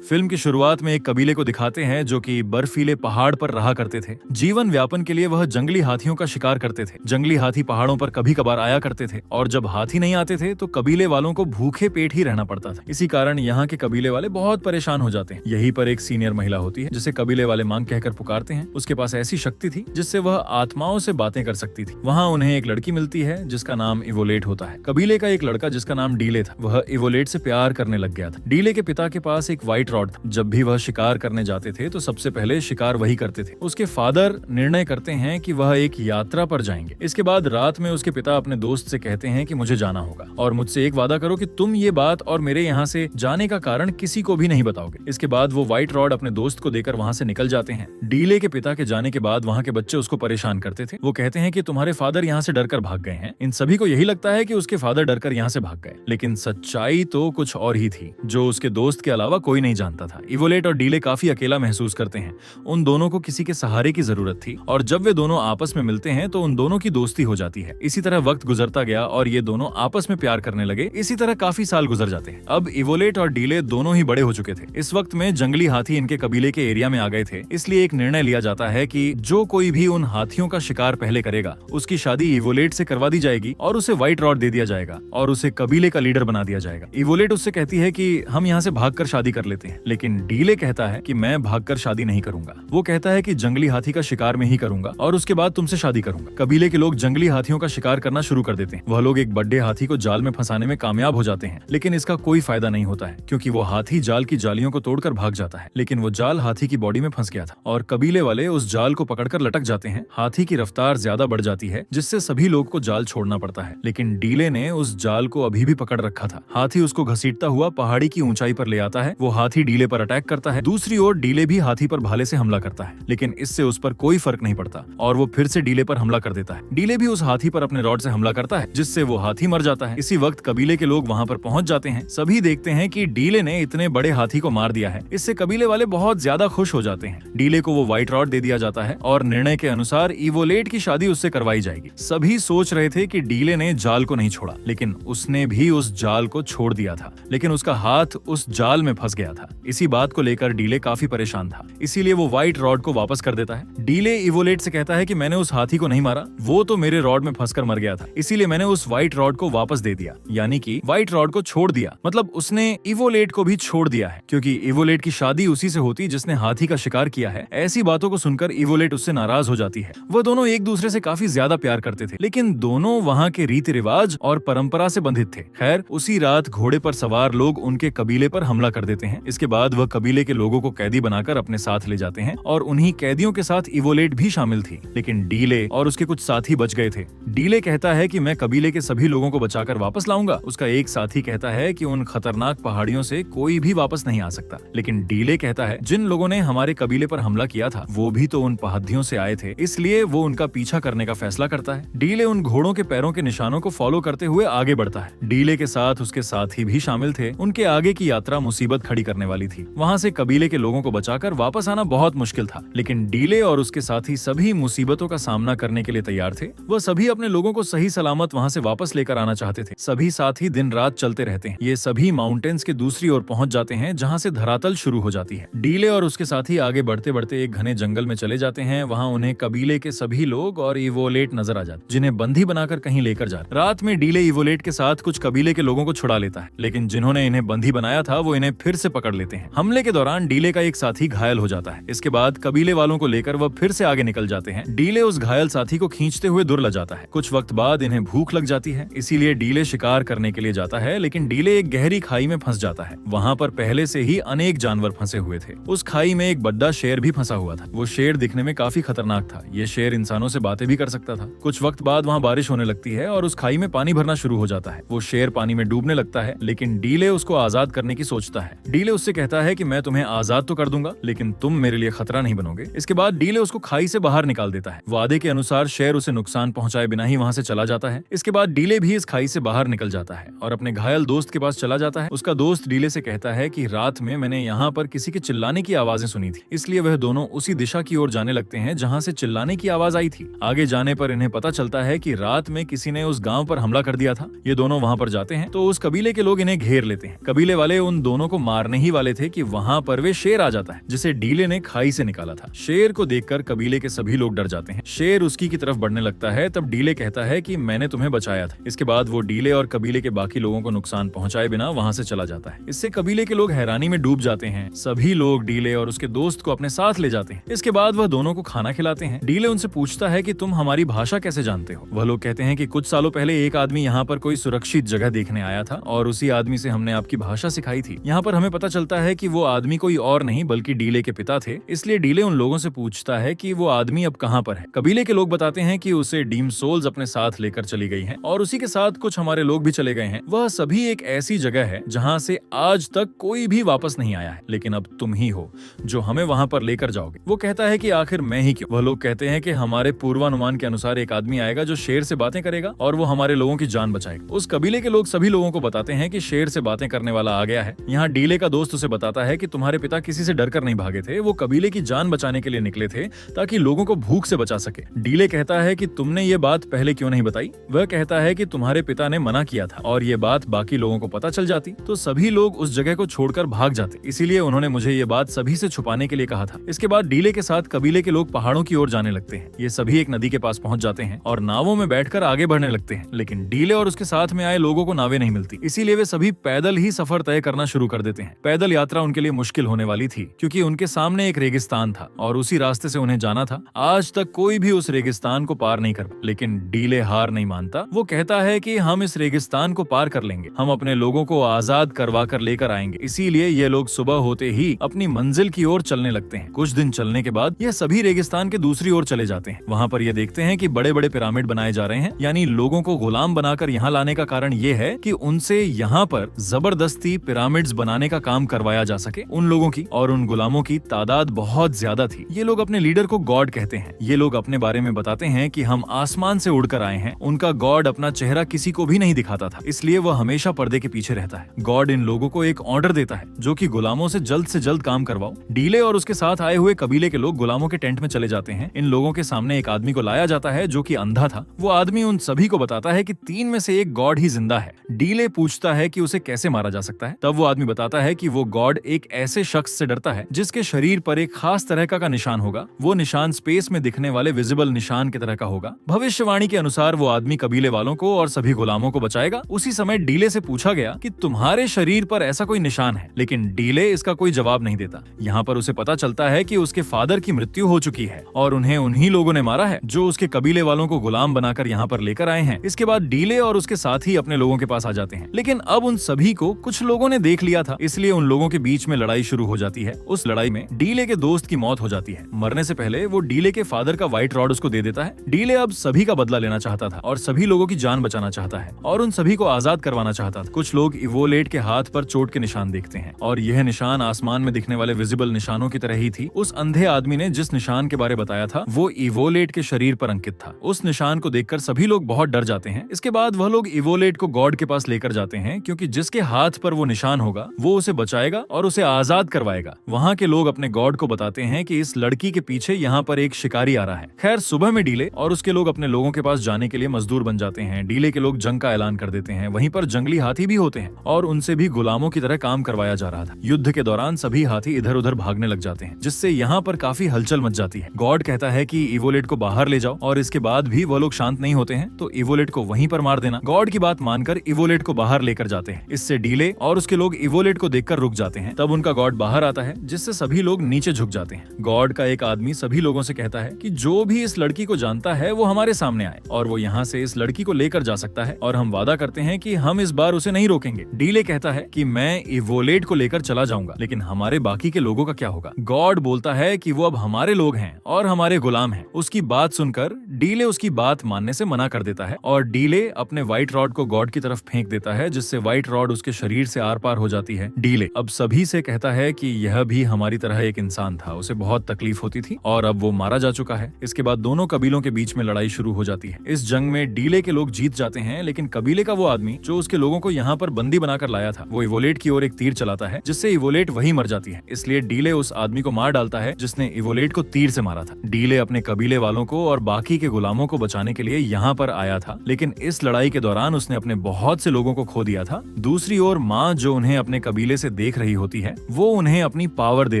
Film की शुरुआत में एक कबीले को दिखाते हैं जो कि बर्फीले पहाड़ पर रहा करते थे। जीवन व्यापन के लिए वह जंगली हाथियों का शिकार करते थे। जंगली हाथी पहाड़ों पर कभी कभार आया करते थे और जब हाथी नहीं आते थे तो कबीले वालों को भूखे पेट ही रहना पड़ता था। इसी कारण यहाँ के कबीले वाले बहुत परेशान हो जाते हैं। यहीं पर एक सीनियर महिला होती है जिसे कबीले वाले मांग कहकर पुकारते हैं। उसके पास ऐसी शक्ति थी जिससे वह आत्माओं से बातें कर सकती थी। वहाँ उन्हें एक लड़की मिलती है जिसका नाम इवोलेट होता है। कबीले का एक लड़का जिसका नाम डीले था, वह इवोलेट से प्यार करने लग गया था। डीले के पिता के पास एक व्हाइट रॉड था। जब भी वह शिकार करने जाते थे तो सबसे पहले शिकार वही करते थे। उसके फादर निर्णय करते हैं कि वह एक यात्रा पर जाएंगे। इसके बाद रात में उसके पिता अपने दोस्त से कहते हैं कि मुझे जाना होगा और मुझसे एक वादा करो कि तुम ये बात और मेरे यहाँ से जाने का कारण किसी को भी नहीं बताओगे। इसके बाद वो व्हाइट रॉड अपने दोस्त को देकर वहाँ से निकल जाते हैं। डीले के पिता के जाने के बाद वहाँ के बच्चे उसको परेशान करते थे। वो कहते हैं कि तुम्हारे फादर यहाँ से डरकर भाग गए हैं। इन सभी को यही लगता है कि उसके फादर डरकर यहाँ से भाग गए, लेकिन सच्चाई तो कुछ और ही थी जो उसके दोस्त के अलावा कोई नहीं जानता था। इवोलेट और डीले काफी अकेला महसूस करते हैं। उन दोनों को किसी के सहारे की जरूरत थी और जब वे दोनों आपस में मिलते हैं तो उन दोनों की दोस्ती हो जाती है। इसी तरह वक्त गुजरता गया और ये दोनों आपस में प्यार करने लगे। इसी तरह काफी साल गुजर जाते हैं। अब इवोलेट और डीले दोनों ही बड़े हो चुके थे। इस वक्त में जंगली हाथी इनके कबीले के एरिया में आ गए थे। इसलिए एक निर्णय लिया जाता है कि जो कोई भी उन हाथियों का शिकार पहले करेगा उसकी शादी इवोलेट से करवा दी जाएगी और उसे व्हाइट रॉड दे दिया जाएगा और उसे कबीले का लीडर बना दिया जाएगा। इवोलेट उससे कहती है कि हम यहाँ से भागकर शादी कर लेते हैं, लेकिन डीले कहता है कि मैं भागकर शादी नहीं करूंगा। वो कहता है कि जंगली हाथी का शिकार में ही करूंगा और उसके बाद तुमसे शादी करूंगा। कबीले के लोग जंगली हाथियों का शिकार करना शुरू कर देते हैं। वह लोग एक बड़े हाथी को जाल में फंसाने में कामयाब हो जाते हैं, लेकिन इसका कोई फायदा नहीं होता है क्योंकि वो हाथी जाल की जालियों को तोड़कर भाग जाता है। लेकिन वो जाल हाथी की बॉडी में फंस गया था और कबीले वाले उस जाल को पकड़कर लटक जाते हैं। हाथी की रफ्तार ज्यादा बढ़ जाती है जिससे सभी लोग को जाल छोड़ना पड़ता है, लेकिन डीले ने उस जाल को अभी भी पकड़ रखा था। हाथी उसको घसीटता हुआ पहाड़ी की ऊंचाई पर ले आता है। वो हाथी डीले पर अटैक करता है। दूसरी ओर डीले भी हाथी पर भाले से हमला करता है, लेकिन इससे उस पर कोई फर्क नहीं पड़ता और वो फिर से डीले पर हमला कर देता है। डीले भी उस हाथी पर अपने रॉड से हमला करता है जिससे वो हाथी मर जाता है। इसी वक्त कबीले के लोग वहाँ पर पहुंच जाते हैं। सभी देखते हैं कि डीले ने इतने बड़े हाथी को मार दिया है। इससे कबीले वाले बहुत ज्यादा खुश हो जाते हैं। डीले को वो व्हाइट रॉड दे दिया जाता है और निर्णय के अनुसार इवोलेट की शादी उससे करवाई जाएगी। सभी सोच रहे थे कि डीले ने जाल को नहीं छोड़ा, लेकिन उसने भी उस जाल को छोड़ दिया था, लेकिन उसका हाथ उस जाल में फंस गया था। इसी बात को लेकर डीले काफी परेशान था, इसीलिए वो व्हाइट रॉड को वापस कर देता है। डीले इवोलेट से कहता है कि मैंने उस हाथी को नहीं मारा, वो तो मेरे रॉड में फंसकर मर गया था, इसीलिए मैंने उस व्हाइट रॉड को वापस दे दिया। यानी कि व्हाइट रॉड को छोड़ दिया, मतलब उसने इवोलेट को भी छोड़ दिया है, क्योंकि इवोलेट की शादी उसी से होती जिसने हाथी का शिकार किया है। ऐसी बातों को सुनकर इवोलेट उससे नाराज हो जाती है। वह दोनों एक दूसरे से काफी ज्यादा प्यार करते थे, लेकिन दोनों वहाँ के रीति रिवाज और परंपरा से बंधित थे। खैर, उसी रात घोड़े पर सवार लोग उनके कबीले पर हमला कर देते हैं। इसके बाद वह कबीले के लोगों को कैदी बनाकर अपने साथ ले जाते हैं और उन्हीं कैदियों के साथ इवोलेट भी शामिल थी, लेकिन डीले और उसके कुछ साथी बच गए थे। डीले कहता है कि मैं कबीले के सभी लोगों को बचाकर वापस लाऊंगा। उसका एक साथी कहता है कि उन खतरनाक पहाड़ियों से कोई भी वापस नहीं आ सकता, लेकिन डीले कहता है जिन लोगों ने हमारे कबीले पर हमला किया था वो भी तो उन पहाड़ियों से आए थे, इसलिए वो उनका पीछा करने का फैसला करता है। डीले उन घोड़ों के पैरों के निशानों को फॉलो करते हुए आगे बढ़ता है। डीले के साथ उसके साथी भी शामिल थे। उनके आगे की यात्रा मुसीबत खड़ी करने वाली थी। वहाँ से कबीले के लोगों को बचाकर वापस आना बहुत मुश्किल था, लेकिन डीले और उसके साथी सभी मुसीबतों का सामना करने के लिए तैयार थे। वह सभी अपने लोगों को सही सलामत वहाँ से वापस लेकर आना चाहते थे। सभी साथी दिन रात चलते रहते हैं। ये सभी माउंटेन्स के दूसरी ओर पहुंच जाते हैं जहाँ से धरातल शुरू हो जाती है। डीले और उसके साथी आगे बढ़ते बढ़ते एक घने जंगल में चले जाते हैं। वहाँ उन्हें कबीले के सभी लोग और इवोलेट नजर आ जाते, जिन्हें बंदी बनाकर कहीं लेकर जा। रात में डीले इवोलेट के साथ कुछ कबीले के लोगों को छुड़ा लेता है, लेकिन जिन्होंने इन्हें बंदी बनाया था वो इन्हें फिर से पकड़ लेते हैं। हमले के दौरान डीले का एक साथी घायल हो जाता है। इसके बाद कबीले वालों को लेकर वह फिर से आगे निकल जाते हैं। डीले उस घायल साथी को खींचते हुए दूर ले जाता है। कुछ वक्त बाद इन्हें भूख लग जाती है, इसीलिए डीले शिकार करने के लिए जाता है, लेकिन डीले एक गहरी खाई में फंस जाता है। वहाँ पर पहले से ही अनेक जानवर फंसे हुए थे। उस खाई में एक बड़ा शेर भी फंसा हुआ था। वो शेर दिखने में काफी खतरनाक था। ये शेर इंसानों से बातें भी कर सकता था। कुछ वक्त बाद वहाँ बारिश होने लगती है और उस खाई में पानी भरना शुरू हो जाता है। वो शेर पानी में डूबने लगता है, लेकिन डीले उसको आजाद करने की सोचता है। डीले उससे कहता है कि मैं तुम्हें आजाद तो कर दूंगा, लेकिन तुम मेरे लिए खतरा नहीं बनोगे। इसके बाद डीले उसको खाई से बाहर निकाल देता है। वादे के अनुसार शेर उसे नुकसान पहुंचाए बिना ही वहाँ से चला जाता है। इसके बाद डीले भी इस खाई से बाहर निकल जाता है और अपने घायल दोस्त के पास चला जाता है। उसका दोस्त डीले से कहता है कि रात में मैंने यहाँ पर किसी के चिल्लाने की आवाजें सुनी थी, इसलिए वह दोनों उसी दिशा की ओर जाने लगते हैं जहाँ से चिल्लाने की आवाज आई थी। आगे जाने पर इन्हें पता चलता है कि रात में किसी ने उस गांव पर हमला कर दिया था। ये दोनों वहाँ पर जाते हैं तो उस कबीले के लोग इन्हें घेर लेते हैं। कबीले वाले उन दोनों को मारने ही ही वाले थे कि वहाँ पर वे शेर आ जाता है जिसे डीले ने खाई से निकाला था। शेर को देखकर कबीले के सभी लोग डर जाते हैं। शेर उसकी की तरफ बढ़ने लगता है, तब डीले कहता है कि मैंने तुम्हें बचाया था। इसके बाद वो डीले और कबीले के बाकी लोगों को नुकसान पहुंचाए बिना वहाँ से चला जाता है। इससे कबीले के लोग हैरानी में डूब जाते हैं। सभी लोग डीले और उसके दोस्त को अपने साथ ले जाते हैं। इसके बाद वह दोनों को खाना खिलाते हैं। डीले उनसे पूछता है कि तुम हमारी भाषा कैसे जानते हो। वह लोग कहते हैं कि कुछ सालों पहले एक आदमी यहाँ पर कोई सुरक्षित जगह देखने आया था और उसी आदमी से हमने आपकी भाषा सिखाई थी। यहाँ पर हमें पता चलता है कि वो आदमी कोई और नहीं बल्कि डीले के पिता थे। इसलिए डीले उन लोगों से पूछता है कि वो आदमी अब कहाँ पर है। कबीले के लोग बताते हैं कि उसे डीम सोल्स अपने साथ लेकर चली गई है और उसी के साथ कुछ हमारे लोग भी चले गए हैं। वह सभी एक ऐसी जगह है जहाँ से आज तक कोई भी वापस नहीं आया है, लेकिन अब तुम ही हो जो हमें वहाँ पर लेकर जाओगे। वो कहता है कि आखिर मैं ही क्यों। वह लोग कहते हैं कि हमारे पूर्वानुमान के अनुसार एक आदमी आएगा जो शेर से बातें करेगा और वो हमारे लोगों की जान बचाएगा। उस कबीले के लोग सभी लोगों को बताते हैं कि शेर से बातें करने वाला आ गया है। यहाँ डीले का दोस्त उसे बताता है कि तुम्हारे पिता किसी से डरकर नहीं भागे थे, वो कबीले की जान बचाने के लिए निकले थे ताकि लोगों को भूख से बचा सके। डीले कहता है कि तुमने ये बात पहले क्यों नहीं बताई। वह कहता है कि तुम्हारे पिता ने मना किया था और ये बात बाकी लोगों को पता चल जाती तो सभी लोग उस जगह को छोड़कर भाग जाते, इसीलिए उन्होंने मुझे ये बात सभी से छुपाने के लिए कहा था। इसके बाद डीले के साथ कबीले के लोग पहाड़ों की ओर जाने लगते हैं। ये सभी एक नदी के पास पहुंच जाते हैं और नावों में बैठकर आगे बढ़ने लगते हैं, लेकिन डीले और उसके साथ में आए लोगों को नावें नहीं मिलती, इसीलिए वे सभी पैदल ही सफर तय करना शुरू कर देते हैं। पैदल यात्रा उनके लिए मुश्किल होने वाली थी क्योंकि उनके सामने एक रेगिस्तान था और उसी रास्ते से उन्हें जाना था। आज तक कोई भी उस रेगिस्तान को पार नहीं कर, लेकिन डीले हार नहीं मानता। वो कहता है कि हम इस रेगिस्तान को पार कर लेंगे, हम अपने लोगों को आजाद करवा कर लेकर आएंगे। इसीलिए ये लोग सुबह होते ही अपनी मंजिल की ओर चलने लगते हैं। कुछ दिन चलने के बाद यह सभी रेगिस्तान के दूसरी ओर चले जाते हैं। वहाँ पर ये देखते हैं कि बड़े बड़े पिरामिड बनाए जा रहे हैं, यानी लोगों को गुलाम बनाकर यहाँ लाने का कारण ये है कि उनसे यहाँ पर जबरदस्ती पिरामिड्स बनाने का काम करवाया जा सके। उन लोगों की और उन गुलामों की तादाद बहुत ज्यादा थी। ये लोग अपने लीडर को गॉड कहते हैं। ये लोग अपने बारे में बताते हैं कि हम आसमान से उड़कर आए हैं। उनका गॉड अपना चेहरा किसी को भी नहीं दिखाता था, इसलिए वह हमेशा पर्दे के पीछे रहता है। गॉड इन लोगों को एक ऑर्डर देता है जो कि गुलामों से जल्द काम करवाओ। डीले और उसके साथ आए हुए कबीले के लोग गुलामों के टेंट में चले जाते हैं। इन लोगों के सामने एक आदमी को लाया जाता है जो कि अंधा था। वो आदमी उन सभी को बताता है कि 3 में से एक गॉड ही जिंदा है। डीले पूछता है कि उसे कैसे मारा जा सकता है। तब वो आदमी बताता है कि वो गॉड एक ऐसे शख्स से डरता है जिसके शरीर पर एक खास तरह का निशान होगा। वो निशान स्पेस में दिखने वाले विजिबल निशान की तरह का होगा। भविष्यवाणी के अनुसार वो आदमी कबीले वालों को और सभी गुलामों को बचाएगा। उसी समय डीले से पूछा गया कि तुम्हारे शरीर पर ऐसा कोई निशान है, लेकिन डीले इसका कोई जवाब नहीं देता। यहाँ पर उसे पता चलता है कि उसके फादर की मृत्यु हो चुकी है और उन्हें उन्हीं लोगों ने मारा है जो उसके कबीले वालों को गुलाम बनाकर यहाँ पर लेकर आए हैं। इसके बाद डीले और उसके साथ ही अपने लोगों के पास आ जाते हैं, लेकिन अब उन सभी को कुछ लोगों ने देख लिया था, इसलिए उन लोगों के बीच में लड़ाई शुरू हो जाती है। उस लड़ाई में डीले के दोस्त की मौत हो जाती है। मरने से पहले वो डीले के फादर का व्हाइट रॉड उसको दे देता है। डीले अब सभी का बदला लेना चाहता था और सभी लोगों की जान बचाना चाहता है और उन सभी को आजाद करवाना चाहता था। कुछ लोग इवोलेट के हाथ पर चोट के निशान देखते हैं और यह निशान आसमान में दिखने वाले विजिबल निशानों की तरह ही थी। उस अंधे आदमी ने जिस निशान के बारे बताया था वो इवोलेट के शरीर पर अंकित था। उस निशान को देखकर सभी लोग बहुत डर जाते हैं। इसके बाद वह लोग इवोलेट को गॉड के पास लेकर जाते हैं क्योंकि जिसके हाथ पर वो निशान होगा वो उसे बचाएगा और उसे आजाद करवाएगा। वहाँ के लोग अपने गॉड को बताते हैं कि इस लड़की के पीछे यहाँ पर एक शिकारी आ रहा है। खैर सुबह में डीले और उसके लोग अपने लोगों के पास जाने के लिए मजदूर बन जाते हैं। डीले के लोग जंग का ऐलान कर देते हैं। वहीं पर जंगली हाथी भी होते हैं और उनसे भी गुलामों की तरह काम करवाया जा रहा था। युद्ध के दौरान सभी हाथी इधर उधर भागने लग जाते हैं, जिससे यहाँ पर काफी हलचल मच जाती है। गॉड कहता है कि इवोलेट को बाहर ले जाओ और इसके बाद भी वो लोग शांत नहीं होते हैं तो इवोलेट को वहीं पर मार देना। गॉड की बात मानकर इवोलेट को बाहर लेकर जाते हैं। इससे डीले और उसके लोग इवोलेट को देखकर रुक जाते हैं। तब उनका गॉड बाहर आता है जिससे सभी लोग नीचे झुक जाते हैं। गॉड का एक आदमी सभी लोगों से कहता है कि जो भी इस लड़की को जानता है वो हमारे सामने आए और वो यहाँ से इस लड़की को लेकर जा सकता है और हम वादा करते हैं कि हम इस बार उसे नहीं रोकेंगे। डीले कहता है कि मैं इवोलेट को लेकर चला जाऊंगा, लेकिन हमारे बाकी के लोगों का क्या होगा। गॉड बोलता है कि वो अब हमारे लोग हैं और हमारे गुलाम हैं। उसकी बात सुनकर डीले उसकी बात मानने से मना कर देता है और डीले अपने व्हाइट रॉड को गॉड की तरफ फेंक देता है, जिससे व्हाइट रॉड उसके शरीर से आर पार हो जाती है। डीले अब सभी से कहता है कि यह भी हमारी तरह एक इंसान था, उसे बहुत तकलीफ होती थी और अब वो मारा जा चुका है। इसके बाद दोनों कबीलों के बीच में लड़ाई शुरू हो जाती है। इस जंग में डीले के लोग जीत जाते हैं, लेकिन कबीले का वो आदमी जो उसके लोगों को यहाँ पर बंदी बनाकर लाया था वो इवोलेट की ओर एक तीर चलाता है, जिससे इवोलेट वही मर जाती है। इसलिए डीले उस आदमी को मार डालता है जिसने इवोलेट को तीर से मारा था। डीले अपने कबीले वालों को और बाकी के गुलामों को बचाने के लिए यहाँ पर आया था, लेकिन इस लड़ाई के दौरान उसने अपने बहुत से लोगों को खो दिया था। दूसरी ओर माँ जो उन्हें अपने कबीले से देख रही होती है वो उन्हें अपनी पावर दे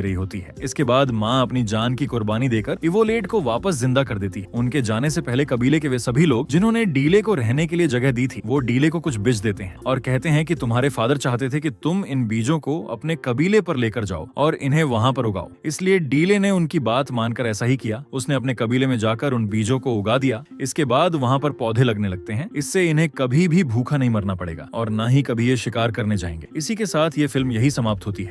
रही होती है। इसके बाद माँ अपनी जान की कुर्बानी देकर इवोलेड को वापस जिंदा कर देती है। उनके जाने से पहले कबीले के वे सभी लोग जिन्होंने डीले को रहने के लिए जगह दी थी वो डीले को कुछ बीज देते हैं और कहते हैं कि तुम्हारे फादर चाहते थे कि तुम इन बीजों को अपने कबीले पर लेकर जाओ और इन्हें वहां पर उगाओ। इसलिए डीले ने उनकी बात मानकर ऐसा ही किया। उसने अपने कबीले में जाकर उन बीजों को उगा दिया। इसके बाद वहां पर पौधे लगने लगते हैं। इससे इन्हें कभी भी भूखा नहीं मरना पड़ेगा और न ही कभी ये शिकार करने जाएंगे। इसी के साथ ये फिल्म यही समाप्त होती है।